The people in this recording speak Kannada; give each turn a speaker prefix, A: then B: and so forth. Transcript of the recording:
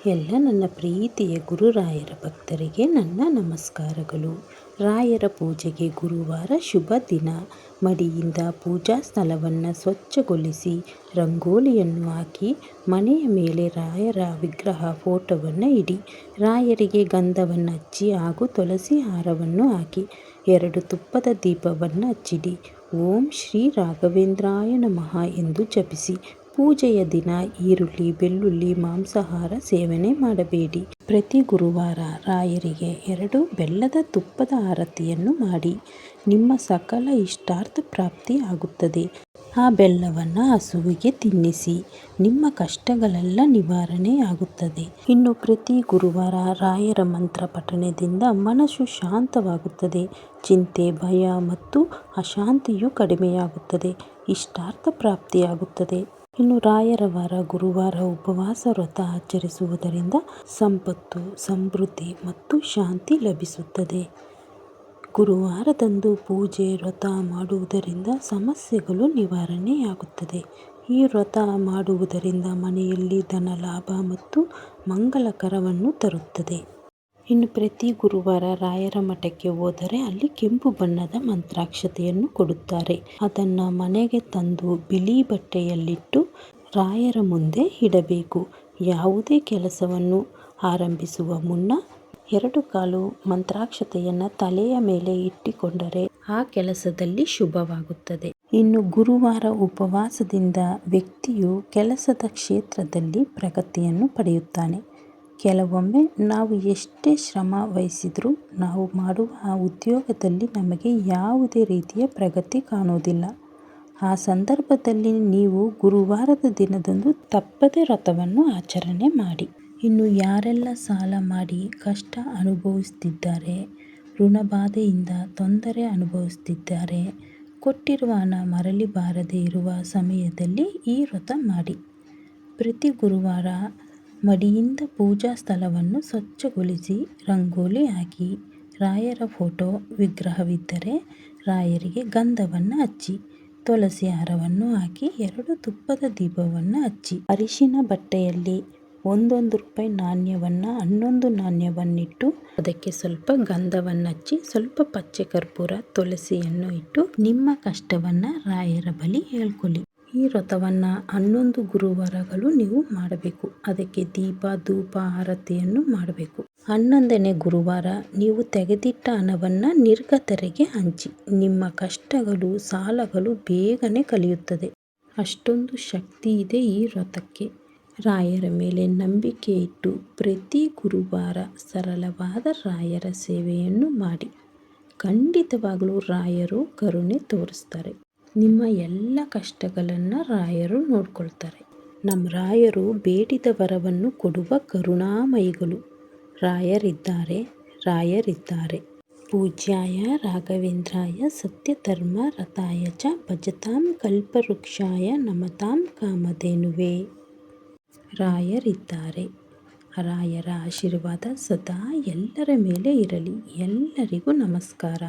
A: ಎಲ್ಲ ನನ್ನ ಪ್ರೀತಿಯ ಗುರುರಾಯರ ಭಕ್ತರಿಗೆ ನನ್ನ ನಮಸ್ಕಾರಗಳು. ರಾಯರ ಪೂಜೆಗೆ ಗುರುವಾರ ಶುಭ ದಿನ. ಮಡಿಯಿಂದ ಪೂಜಾ ಸ್ಥಳವನ್ನು ಸ್ವಚ್ಛಗೊಳಿಸಿ ರಂಗೋಲಿಯನ್ನು ಹಾಕಿ ಮನೆಯ ಮೇಲೆ ರಾಯರ ವಿಗ್ರಹ ಫೋಟೋವನ್ನು ಇಡಿ. ರಾಯರಿಗೆ ಗಂಧವನ್ನು ಹಚ್ಚಿ ಹಾಗೂ ತುಳಸಿ ಹಾರವನ್ನು ಹಾಕಿ 2 ತುಪ್ಪದ ದೀಪವನ್ನು ಹಚ್ಚಿಡಿ. ಓಂ ಶ್ರೀ ರಾಘವೇಂದ್ರಾಯ ನಮಃ ಎಂದು ಜಪಿಸಿ. ಪೂಜೆಯ ದಿನ ಈರುಳ್ಳಿ, ಬೆಳ್ಳುಳ್ಳಿ, ಮಾಂಸಾಹಾರ ಸೇವನೆ ಮಾಡಬೇಡಿ. ಪ್ರತಿ ಗುರುವಾರ ರಾಯರಿಗೆ 2 ಬೆಲ್ಲದ ತುಪ್ಪದ ಆರತಿಯನ್ನು ಮಾಡಿ. ನಿಮ್ಮ ಸಕಲ ಇಷ್ಟಾರ್ಥ ಪ್ರಾಪ್ತಿ ಆಗುತ್ತದೆ. ಆ ಬೆಲ್ಲವನ್ನು ಹಸುವಿಗೆ ತಿನ್ನಿಸಿ. ನಿಮ್ಮ ಕಷ್ಟಗಳೆಲ್ಲ ನಿವಾರಣೆ ಆಗುತ್ತದೆ. ಇನ್ನು ಪ್ರತಿ ಗುರುವಾರ ರಾಯರ ಮಂತ್ರ ಪಠಣದಿಂದ ಮನಸ್ಸು ಶಾಂತವಾಗುತ್ತದೆ. ಚಿಂತೆ, ಭಯ ಮತ್ತು ಅಶಾಂತಿಯು ಕಡಿಮೆಯಾಗುತ್ತದೆ. ಇಷ್ಟಾರ್ಥ ಪ್ರಾಪ್ತಿಯಾಗುತ್ತದೆ. ಇನ್ನು ರಾಯರ ವಾರ ಗುರುವಾರ ಉಪವಾಸ ವ್ರತ ಆಚರಿಸುವುದರಿಂದ ಸಂಪತ್ತು, ಸಮೃದ್ಧಿ ಮತ್ತು ಶಾಂತಿ ಲಭಿಸುತ್ತದೆ. ಗುರುವಾರದಂದು ಪೂಜೆ, ವ್ರತ ಮಾಡುವುದರಿಂದ ಸಮಸ್ಯೆಗಳು ನಿವಾರಣೆಯಾಗುತ್ತದೆ. ಈ ವ್ರತ ಮಾಡುವುದರಿಂದ ಮನೆಯಲ್ಲಿ ಧನ ಲಾಭ ಮತ್ತು ಮಂಗಳಕರವನ್ನು ತರುತ್ತದೆ. ಇನ್ನು ಪ್ರತಿ ಗುರುವಾರ ರಾಯರ ಮಠಕ್ಕೆ ಹೋದರೆ ಅಲ್ಲಿ ಕೆಂಪು ಬಣ್ಣದ ಮಂತ್ರಾಕ್ಷತೆಯನ್ನು ಕೊಡುತ್ತಾರೆ. ಅದನ್ನು ಮನೆಗೆ ತಂದು ಬಿಳಿ ಬಟ್ಟೆಯಲ್ಲಿಟ್ಟು ರಾಯರ ಮುಂದೆ ಇಡಬೇಕು. ಯಾವುದೇ ಕೆಲಸವನ್ನು ಆರಂಭಿಸುವ ಮುನ್ನ 2 ಕಾಲು ಮಂತ್ರಾಕ್ಷತೆಯನ್ನು ತಲೆಯ ಮೇಲೆ ಇಟ್ಟುಕೊಂಡರೆ ಆ ಕೆಲಸದಲ್ಲಿ ಶುಭವಾಗುತ್ತದೆ. ಇನ್ನು ಗುರುವಾರ ಉಪವಾಸದಿಂದ ವ್ಯಕ್ತಿಯು ಕೆಲಸದ ಕ್ಷೇತ್ರದಲ್ಲಿ ಪ್ರಗತಿಯನ್ನು ಪಡೆಯುತ್ತಾನೆ. ಕೆಲವೊಮ್ಮೆ ನಾವು ಎಷ್ಟೇ ಶ್ರಮ ವಹಿಸಿದರೂ ನಾವು ಮಾಡುವ ಆ ಉದ್ಯೋಗದಲ್ಲಿ ನಮಗೆ ಯಾವುದೇ ರೀತಿಯ ಪ್ರಗತಿ ಕಾಣುವುದಿಲ್ಲ. ಆ ಸಂದರ್ಭದಲ್ಲಿ ನೀವು ಗುರುವಾರದ ದಿನದಂದು ತಪ್ಪದೆ ವ್ರತವನ್ನು ಆಚರಣೆ ಮಾಡಿ. ಇನ್ನು ಯಾರೆಲ್ಲ ಸಾಲ ಮಾಡಿ ಕಷ್ಟ ಅನುಭವಿಸುತ್ತಿದ್ದಾರೆ, ಋಣಬಾಧೆಯಿಂದ ತೊಂದರೆ ಅನುಭವಿಸುತ್ತಿದ್ದಾರೆ, ಕೊಟ್ಟಿರುವ ಹಣ ಮರಳಿ ಬಾರದೇ ಇರುವ ಸಮಯದಲ್ಲಿ ಈ ವ್ರತ ಮಾಡಿ. ಪ್ರತಿ ಗುರುವಾರ ಮಡಿಯಿಂದ ಪೂಜಾ ಸ್ಥಳವನ್ನು ಸ್ವಚ್ಛಗೊಳಿಸಿ ರಂಗೋಲಿ ಹಾಕಿ. ರಾಯರ ಫೋಟೋ ವಿಗ್ರಹವಿದ್ದರೆ ರಾಯರಿಗೆ ಗಂಧವನ್ನು ಹಚ್ಚಿ, ತುಳಸಿ ಹಾರವನ್ನು ಹಾಕಿ 2 ತುಪ್ಪದ ದೀಪವನ್ನು ಹಚ್ಚಿ. ಅರಿಶಿನ ಬಟ್ಟೆಯಲ್ಲಿ 1 ರೂಪಾಯಿ ನಾಣ್ಯವನ್ನು 11 ನಾಣ್ಯವನ್ನಿಟ್ಟು ಅದಕ್ಕೆ ಸ್ವಲ್ಪ ಗಂಧವನ್ನು ಹಚ್ಚಿ, ಸ್ವಲ್ಪ ಪಚ್ಚೆ ಕರ್ಪೂರ, ತುಳಸಿಯನ್ನು ಇಟ್ಟು ನಿಮ್ಮ ಕಷ್ಟವನ್ನು ರಾಯರ ಬಳಿ ಹೇಳ್ಕೊಳ್ಳಿ. ಈ ವ್ರತವನ್ನು 11 ಗುರುವಾರಗಳು ನೀವು ಮಾಡಬೇಕು. ಅದಕ್ಕೆ ದೀಪ, ಧೂಪ, ಆರತಿಯನ್ನು ಮಾಡಬೇಕು. 11ನೇ ಗುರುವಾರ ನೀವು ತೆಗೆದಿಟ್ಟ ಹಣವನ್ನು ನಿರ್ಗತರಿಗೆ ಹಂಚಿ. ನಿಮ್ಮ ಕಷ್ಟಗಳು, ಸಾಲಗಳು ಬೇಗನೆ ಕಳೆಯುತ್ತದೆ. ಅಷ್ಟೊಂದು ಶಕ್ತಿ ಇದೆ ಈ ವ್ರತಕ್ಕೆ. ರಾಯರ ಮೇಲೆ ನಂಬಿಕೆ ಇಟ್ಟು ಪ್ರತಿ ಗುರುವಾರ ಸರಳವಾದ ರಾಯರ ಸೇವೆಯನ್ನು ಮಾಡಿ. ಖಂಡಿತವಾಗಲೂ ರಾಯರು ಕರುಣೆ ತೋರಿಸ್ತಾರೆ. ನಿಮ್ಮ ಎಲ್ಲ ಕಷ್ಟಗಳನ್ನು ರಾಯರು ನೋಡ್ಕೊಳ್ತಾರೆ. ನಮ್ಮ ರಾಯರು ಬೇಡಿದ ವರವನ್ನು ಕೊಡುವ ಕರುಣಾಮಯಿಗಳು. ರಾಯರಿದ್ದಾರೆ, ರಾಯರಿದ್ದಾರೆ. ಪೂಜ್ಯಾಯ ರಾಘವೇಂದ್ರಾಯ ಸತ್ಯಧರ್ಮ ರಥಾಯ ಚ ಭಜತಾಂ ಕಲ್ಪವೃಕ್ಷಾಯ ನಮತಾಂ ಕಾಮಧೇನುವೇ. ರಾಯರಿದ್ದಾರೆ. ರಾಯರ ಆಶೀರ್ವಾದ ಸದಾ ಎಲ್ಲರ ಮೇಲೆ ಇರಲಿ. ಎಲ್ಲರಿಗೂ ನಮಸ್ಕಾರ.